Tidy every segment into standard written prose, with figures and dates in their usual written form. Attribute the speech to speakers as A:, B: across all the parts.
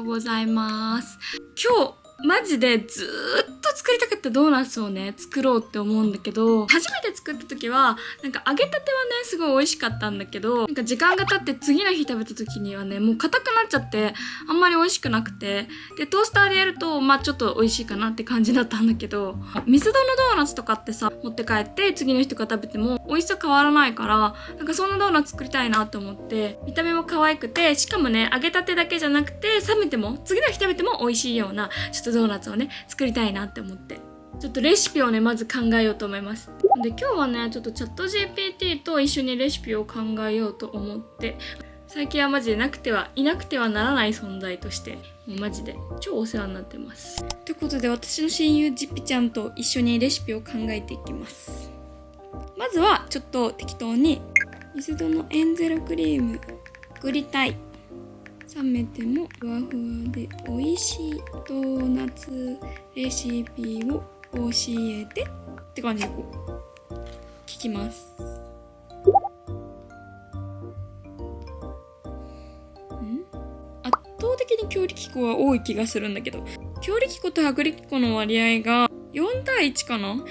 A: ございます。今日マジでずーっと作りたかったドーナツをね作ろうって思うんだけど、初めて作った時はなんか揚げたてはねすごい美味しかったんだけど、なんか時間が経って次の日食べた時にはねもう硬くなっちゃってあんまり美味しくなくて、でトースターでやるとまあちょっと美味しいかなって感じだったんだけど、ミスドのドーナツとかってさ持って帰って次の日とか食べても美味しさ変わらないから、なんかそんなドーナツ作りたいなと思って、見た目も可愛くて、しかもね揚げたてだけじゃなくて冷めても次の日食べても美味しいようなちょっとドーナツをね作りたいなって思って、ちょっとレシピをねまず考えようと思います。で今日はねちょっとチャット GPT と一緒にレシピを考えようと思って、最近はマジでいなくてはならない存在としてもうマジで超お世話になってます。ということで私の親友ジッピちゃんと一緒にレシピを考えていきます。まずはちょっと適当にミスドのエンゼルクリーム作りたい、冷めてもふわふわで美味しいドーナツレシピを教えてって感じでこう聞きます。圧倒的に強力粉は多い気がするんだけど、強力粉と薄力粉の割合が4対1かな。4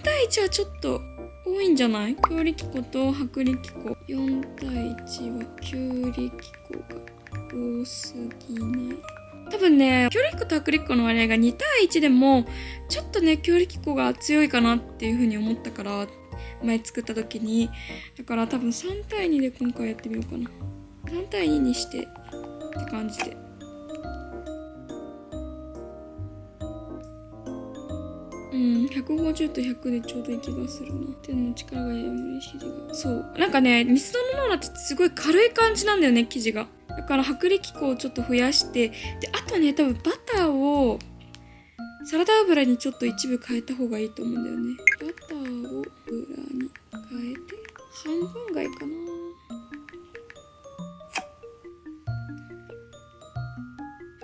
A: 対1はちょっと多いんじゃない？強力粉と薄力粉4対1は強力粉が多すぎない？多分ね、強力粉と薄力粉の割合が2対1でもちょっとね強力粉が強いかなっていう風に思ったから、前作った時に、だから多分3対2で今回やってみようかな。3対2にしてって感じで、150と100でちょうどいい気がするな。手の力がやむりしりが、そうなんかねミスドのドーナツってすごい軽い感じなんだよね、生地が。だから薄力粉をちょっと増やして、であとね多分バターをサラダ油にちょっと一部変えた方がいいと思うんだよね。バターを油に変えて半分がいいかな。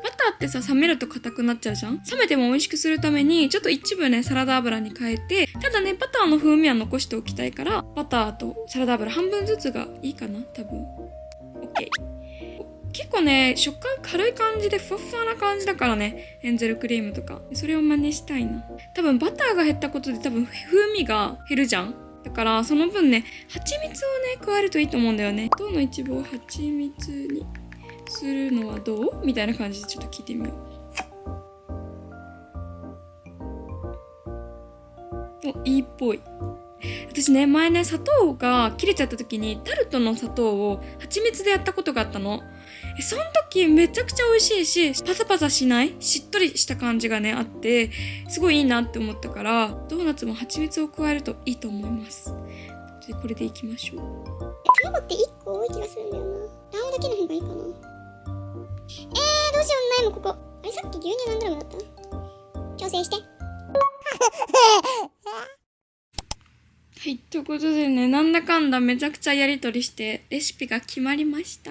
A: バターってさ冷めると硬くなっちゃうじゃん。冷めても美味しくするためにちょっと一部ねサラダ油に変えて、ただねバターの風味は残しておきたいから、バターとサラダ油半分ずつがいいかな多分。 OK。結構ね食感軽い感じでふわふわな感じだからね、エンゼルクリームとかそれを真似したいな。多分バターが減ったことで多分風味が減るじゃん。だからその分ね蜂蜜をね加えるといいと思うんだよね。糖の一部を蜂蜜にするのはどうみたいな感じでちょっと聞いてみよう。お、いいっぽい。私ね前ね砂糖が切れちゃった時にタルトの砂糖を蜂蜜でやったことがあったの。その時めちゃくちゃ美味しいし、パサパサしないしっとりした感じがねあって、すごいいいなって思ったから、ドーナツも蜂蜜を加えるといいと思います。でこれでいきましょう。
B: 卵って1個多い気がするんだよな。卵黄だけの方がいいかな。どうしよう、前もここあれさっき牛乳何グラムだった？調整して
A: はい、ということでね、なんだかんだめちゃくちゃやりとりしてレシピが決まりました。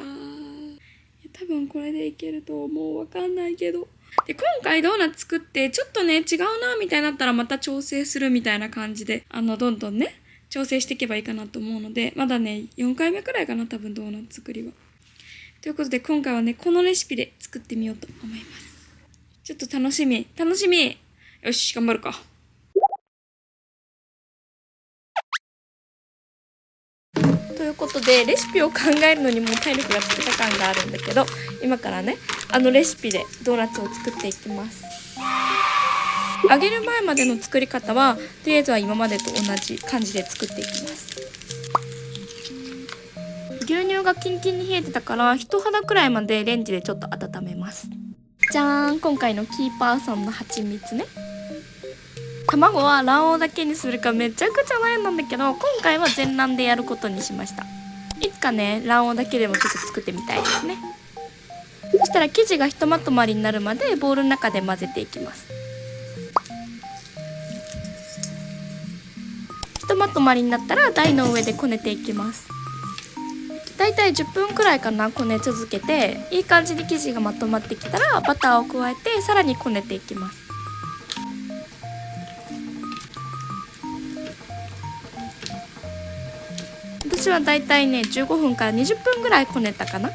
A: 多分これでいけると思う。わかんないけど。で、今回ドーナツ作ってちょっとね違うなみたいになったらまた調整するみたいな感じで、どんどんね調整していけばいいかなと思うので、まだね4回目くらいかな多分ドーナツ作りは。ということで今回はねこのレシピで作ってみようと思います。ちょっと楽しみ。よし頑張るか。ということでレシピを考えるのにもう体力がつけた感があるんだけど、今からねレシピでドーナツを作っていきます。揚げる前までの作り方はとりあえずは今までと同じ感じで作っていきます。牛乳がキンキンに冷えてたから人肌くらいまでレンジでちょっと温めます。じゃーん、今回のキーパーソンの蜂蜜ね。卵は卵黄だけにするかめちゃくちゃ悩んだんだけど、今回は全卵でやることにしました。いつかね卵黄だけでもちょっと作ってみたいですね。そしたら生地がひとまとまりになるまでボウルの中で混ぜていきます。ひとまとまりになったら台の上でこねていきます。だいたい10分くらいかなこね続けて、いい感じに生地がまとまってきたらバターを加えてさらにこねていきます。私はだいたいね15分から20分ぐらいこねたかな。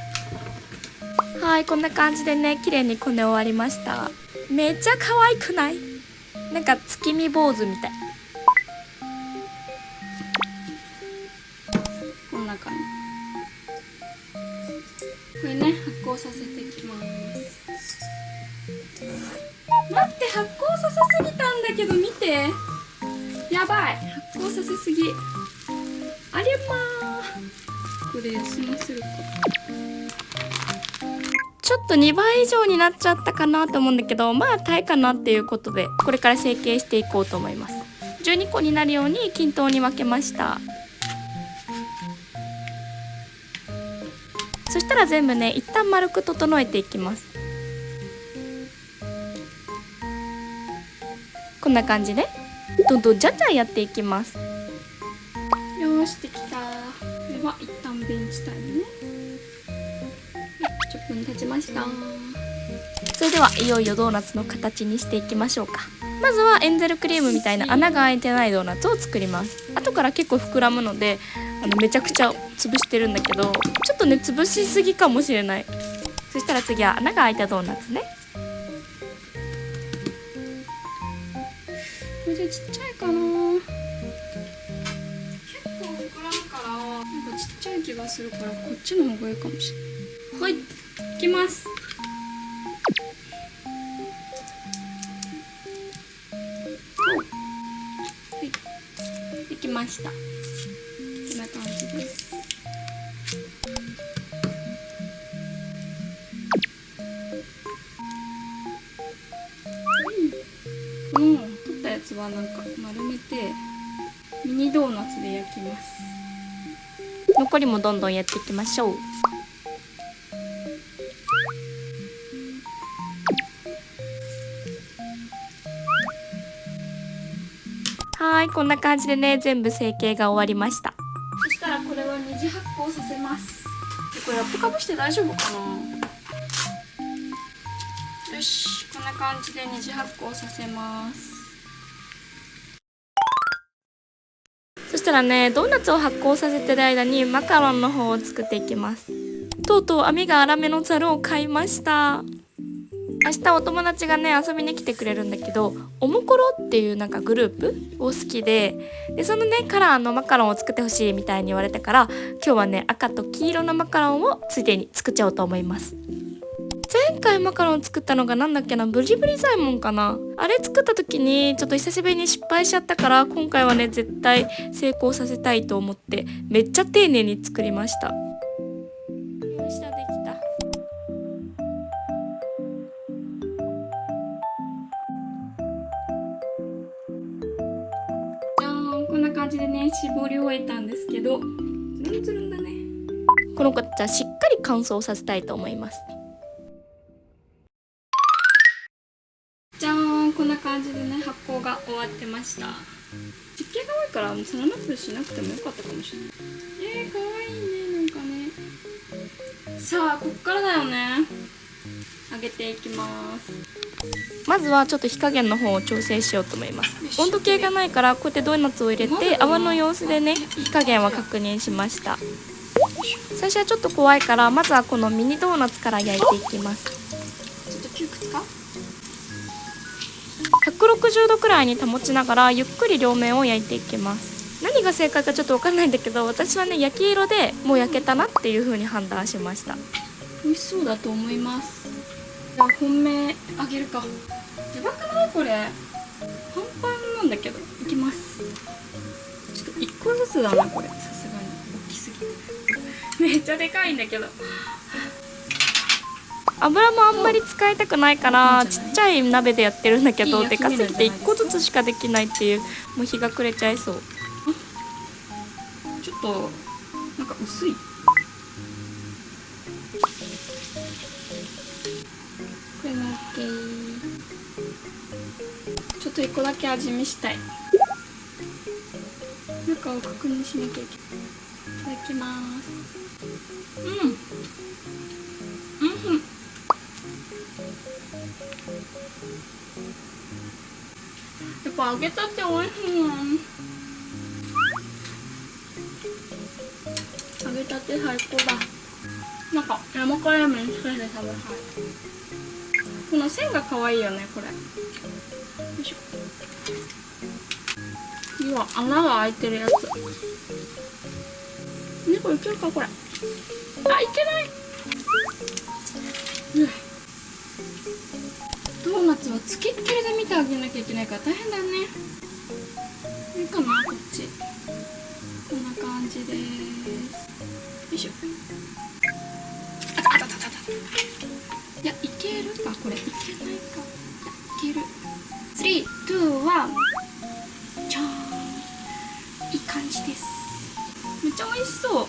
A: はい、こんな感じでね綺麗にこね終わりました。めっちゃ可愛くない？なんか月見坊主みたい。こんな感じ。これね発酵させていきます。待って、発酵させすぎたんだけど見て、やばい、発酵させすぎ。ありゃまー、これ休ませるか。ちょっと2倍以上になっちゃったかなと思うんだけど、まあ耐えかなっていうことでこれから成形していこうと思います。12個になるように均等に分けました。そしたら全部ね一旦丸く整えていきます。こんな感じでどんどんじゃんじゃんやっていきます。よーしできた。これは一旦ベンチタイムね。10分経ちました。それではいよいよドーナツの形にしていきましょうか。まずはエンゼルクリームみたいな穴が開いてないドーナツを作ります。後から結構膨らむのでめちゃくちゃ潰してるんだけど、ちょっとね潰しすぎかもしれない。そしたら次は穴が開いたドーナツね。これでちっちゃいかな。結構膨らむからなんかちっちゃい気がするから、こっちの方がいいかもしれない。はい、いきます。はい、できました。こんな感じです。この取ったやつはなんか丸めてミニドーナツで焼きます。残りもどんどんやっていきましょう。はい、こんな感じでね全部成形が終わりました。そしたらこれは二次発酵させます。これラップかぶして大丈夫かな。よし、こんな感じで二次発酵させます。そしたらねドーナツを発酵させてる間にマカロンの方を作っていきます。とうとう網が粗めのザルを買いました。明日お友達がね遊びに来てくれるんだけど、おもころっていうなんかグループを好きで、そのねカラーのマカロンを作ってほしいみたいに言われたから、今日はね赤と黄色のマカロンをついでに作っちゃおうと思います。前回マカロン作ったのがなんだっけな、ブリブリサイモンかな。あれ作った時にちょっと久しぶりに失敗しちゃったから、今回はね絶対成功させたいと思ってめっちゃ丁寧に作りました。よっしゃ、できた。じゃーん、こんな感じでね絞り終えたんですけど、つるんつるんだね。この子じゃしっかり乾燥させたいと思います。じゃーん、こんな感じでね発酵が終わってました。湿気が多いからもうそのナップしなくてもよかったかもしれない。かわいいね、なんかね。さあこっからだよね。揚げていきます。まずはちょっと火加減の方を調整しようと思います。温度計がないからこうやってドーナツを入れて泡の様子でね火加減は確認しました。最初はちょっと怖いからまずはこのミニドーナツから焼いていきます。ちょっと窮屈か。160度くらいに保ちながらゆっくり両面を焼いていきます。何が正解かちょっと分かんないんだけど、私はね焼き色でもう焼けたなっていう風に判断しました。美味しそうだと思います。じゃあ本命あげるか。やばくないこれ、パンパンなんだけど。いきます。ちょっと1個ずつだなこれ、さすがに大きすぎてめっちゃでかいんだけど。油もあんまり使いたくないからちっちゃい鍋でやってるんだけど、でかすぎて1個ずつしかできないっていう、もう日が暮れちゃいそう。ちょっとなんか薄い。これも OK。 ちょっと1個だけ味見したい。中を確認しなきゃいけない。いただきます。やっぱ揚げたて美味しいな。揚げたて最高だ。か生クリームにつけて食べたい。この線が可愛いよねこれ。よいしょ。うわ、穴が開いてるやつ。ね、これいけるかこれ。あ、いけない。ドーナツはつきっきりで見てあげなきゃいけないから大変だね。いいかな、こっち。こんな感じです。よいしょ。あたあたあたあた。いや、いけるかこれ。いけないか。いける。3、2、1。じゃーん。いい感じです。めっちゃ美味しそう。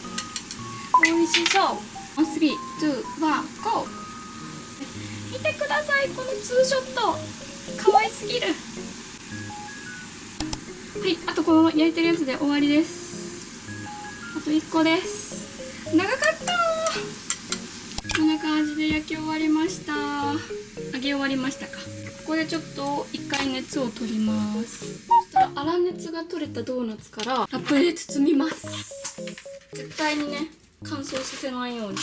A: 美味しそう。3、2、1、GO。見てください、このツーショット。可愛すぎる。はい、あとこの焼いてるやつで終わりです。あと1個です。長かったー。こんな感じで焼き終わりました。揚げ終わりましたか。ここでちょっと1回熱を取ります。そしたら粗熱が取れたドーナツからラップで包みます。絶対にね、乾燥させないように。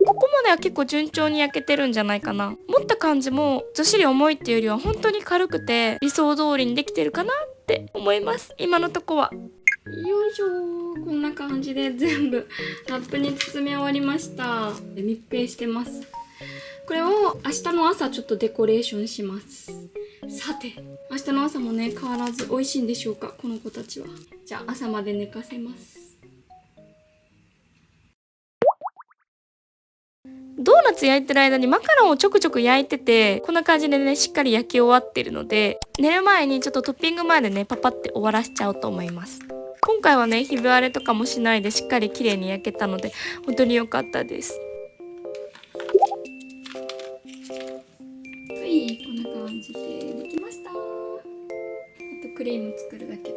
A: ここまでは結構順調に焼けてるんじゃないかな。持った感じもずっしり重いっていうよりは本当に軽くて理想通りにできてるかなって思います、今のとこは。よいしょー。こんな感じで全部ラップに包み終わりました。密閉してます。これを明日の朝ちょっとデコレーションします。さて、明日の朝もね、変わらず美味しいんでしょうか、この子たちは。じゃあ朝まで寝かせます。ドーナツ焼いてる間にマカロンをちょくちょく焼いてて、こんな感じでね、しっかり焼き終わってるので、寝る前にちょっとトッピングまでね、パパって終わらしちゃおうと思います。今回はね、ひび割れとかもしないでしっかり綺麗に焼けたので、本当に良かったです。はい、こんな感じでできました。あとクリーム作るだけだ。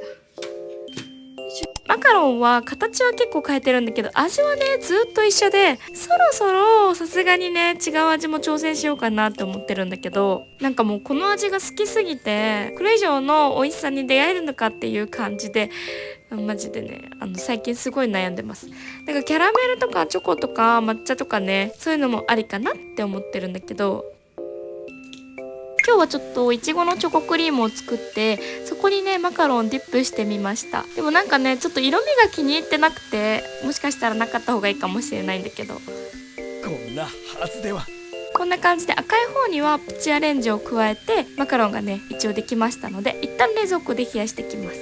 A: マカロンは形は結構変えてるんだけど、味はねずっと一緒で、そろそろさすがにね違う味も挑戦しようかなって思ってるんだけど、なんかもうこの味が好きすぎてこれ以上の美味しさに出会えるのかっていう感じで、マジでね最近すごい悩んでます。なんかキャラメルとかチョコとか抹茶とかね、そういうのもありかなって思ってるんだけど、今日はちょっといちごのチョコクリームを作って、そこにねマカロンディップしてみました。でもなんかねちょっと色味が気に入ってなくて、もしかしたらなかった方がいいかもしれないんだけど、
C: こんなはずでは。
A: こんな感じで赤い方にはプチアレンジを加えて、マカロンがね一応できましたので、一旦冷蔵庫で冷やしてきます。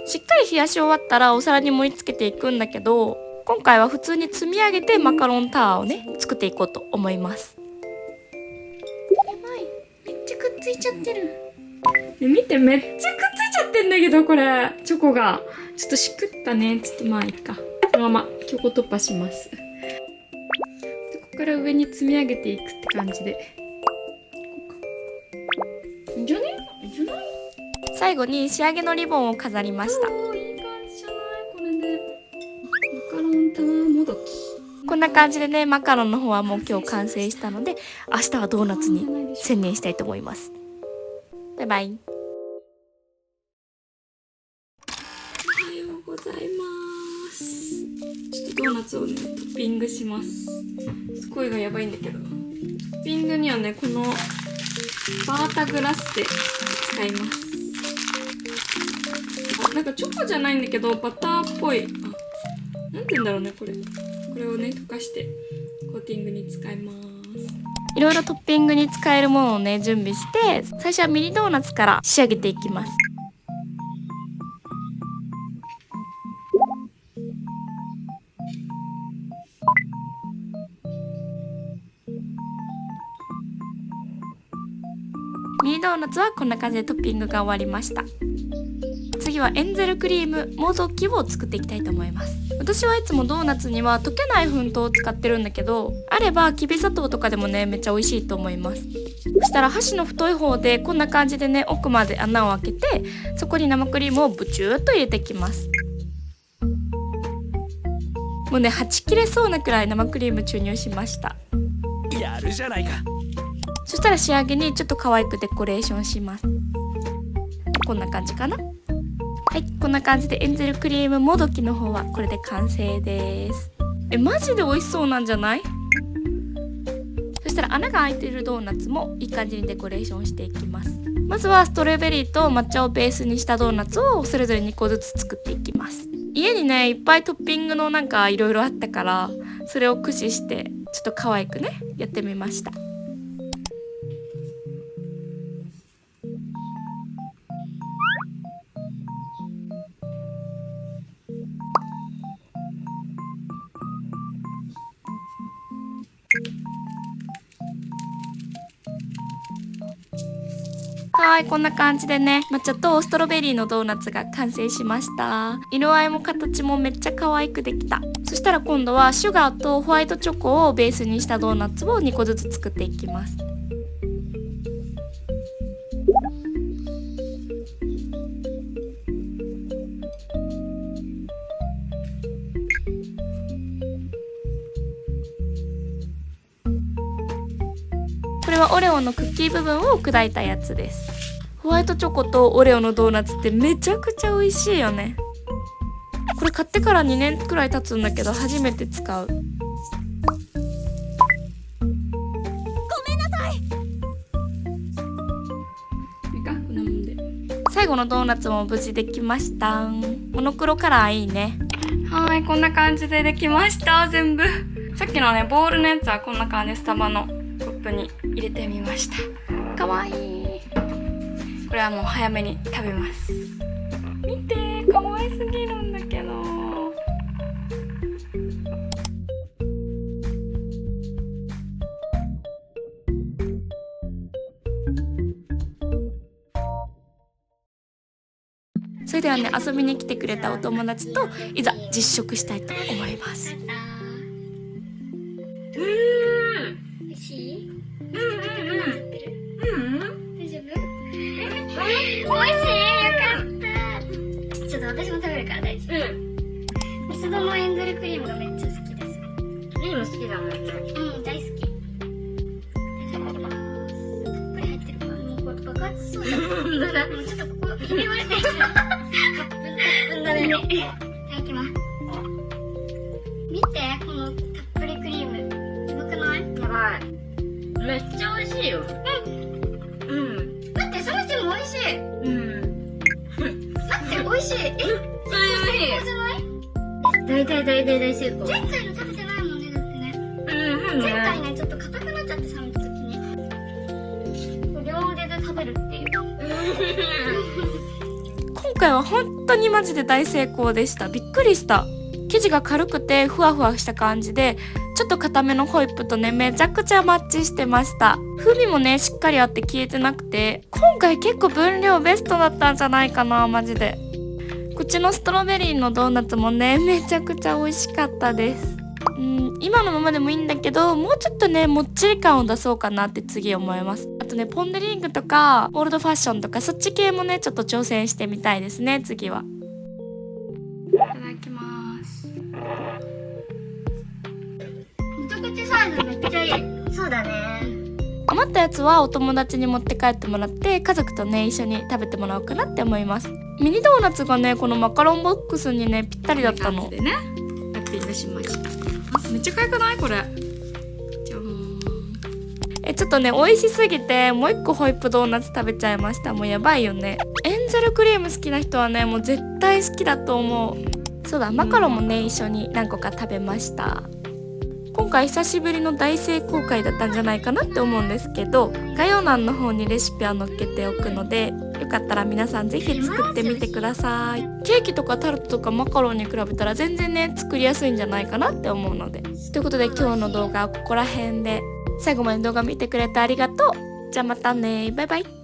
A: しっかり冷やし終わったらお皿に盛り付けていくんだけど、今回は普通に積み上げてマカロンタワーをね作っていこうと思います。くっついちゃってる。見て、めっちゃくっついちゃってんだけど、これチョコがちょっとしくったね。ちょっとまあいいか、そのまま強行突破します。でここから上に積み上げていくって感じで、いいんじゃね？いいんじゃない？最後に仕上げのリボンを飾りました。おー、いい感じじゃないこれで。マカロンタワーもどき。こんな感じでね、マカロンの方はもう今日完成したので、明日はドーナツに専念したいと思います。バイバイ。おはようございます。ちょっとドーナツをねトッピングします。声がやばいんだけど、トッピングにはねこのバータグラッセ使います。なんかチョコじゃないんだけどバターっぽい、なんて言うんだろうねこれをね溶かしてコーティングに使います。いろいろトッピングに使えるものをね準備して、最初はミニドーナツから仕上げていきます。ミニドーナツはこんな感じでトッピングが終わりました。次はエンゼルクリームもどきを作っていきたいと思います。私はいつもドーナツには溶けない粉糖を使ってるんだけど、あればきび砂糖とかでもねめっちゃ美味しいと思います。そしたら箸の太い方でこんな感じでね奥まで穴を開けて、そこに生クリームをブチューっと入れていきます。もうねはち切れそうなくらい生クリーム注入しました。
C: やるじゃないか。
A: そしたら仕上げにちょっと可愛くデコレーションします。こんな感じかな。はい、こんな感じでエンゼルクリームもどきの方はこれで完成です。マジで美味しそうなんじゃない？そしたら穴が開いているドーナツもいい感じにデコレーションしていきます。まずはストロベリーと抹茶をベースにしたドーナツをそれぞれ2個ずつ作っていきます。家にねいっぱいトッピングのなんかいろいろあったからそれを駆使してちょっと可愛くねやってみました。はい、こんな感じでね抹茶とストロベリーのドーナツが完成しました。色合いも形もめっちゃ可愛くできた。そしたら今度はシュガーとホワイトチョコをベースにしたドーナツを2個ずつ作っていきます。これはオレオのクッキー部分を砕いたやつです。ホワイトチョコとオレオのドーナツってめちゃくちゃ美味しいよね。これ買ってから2年くらい経つんだけど初めて使う。
B: ごめんなさい。
A: いいか、こんなもんで。最後のドーナツも無事できました。モノクロカラーいいね。はい、こんな感じでできました。全部。さっきのねボールのやつはこんな感じでスタバのコップに入れてみました。かわいい。これはもう早めに食べます。見て、かわいすぎるんだけど。それではね、遊びに来てくれたお友達といざ実食したいと思います。
B: 美味しい？
A: 大丈夫？
B: 美味しい、よかった。ちょっと私も食べるから大丈夫。ミスドのエンゼルクリームがめっちゃ好きです。
A: クリーム好きだもんね。
B: うん、大好き。いただきます。たっぷり入ってるから、もうこれ爆発しそうだ。もうちょっとここ、ひび割れてる。だね。いただきます。見て、このたっぷりクリーム。やばくない？
A: やばい。めっちゃ美味しいよ。うん。
B: 待って、その人も美味しい。
A: うん。
B: 待って、美味しい。え、
A: それ
B: 最高じゃない？
A: 大成功。
B: 前回の食べてないもんね、だってね。
A: うん、
B: 前回ね、ちょっと硬くなっちゃって冷めた時に両腕で食べるっていう。
A: 今回は本当にマジで大成功でした。びっくりした。生地が軽くてふわふわした感じでちょっと固めのホイップとねめちゃくちゃマッチしてました。風味もねしっかりあって消えてなくて今回結構分量ベストだったんじゃないかな。マジでこっちのストロベリーのドーナツもねめちゃくちゃ美味しかったです。今のままでもいいんだけどもうちょっとねもっちり感を出そうかなって次思います。あとねポン・デ・リングとかオールドファッションとかそっち系もねちょっと挑戦してみたいですね次は。いただきます。
B: 一口サイズめっちゃいい。そうだね。
A: 余ったやつはお友達に持って帰ってもらって家族とね一緒に食べてもらおうかなって思います。ミニドーナツがねこのマカロンボックスにねぴったりだったのでねラッピングしました。めっちゃ可愛くないこれ。じゃーん。ちょっとね美味しすぎてもう一個ホイップドーナツ食べちゃいました。もうやばいよね。エンゼルクリーム好きな人はねもう絶対好きだと思う。そうだマカロンもね一緒に何個か食べました。今回久しぶりの大成功会だったんじゃないかなって思うんですけど概要欄の方にレシピは載っけておくのでよかったら皆さんぜひ作ってみてください。ケーキとかタルトとかマカロンに比べたら全然ね作りやすいんじゃないかなって思うので。ということで今日の動画はここら辺で最後まで動画見てくれてありがとう。じゃあまたねバイバイ。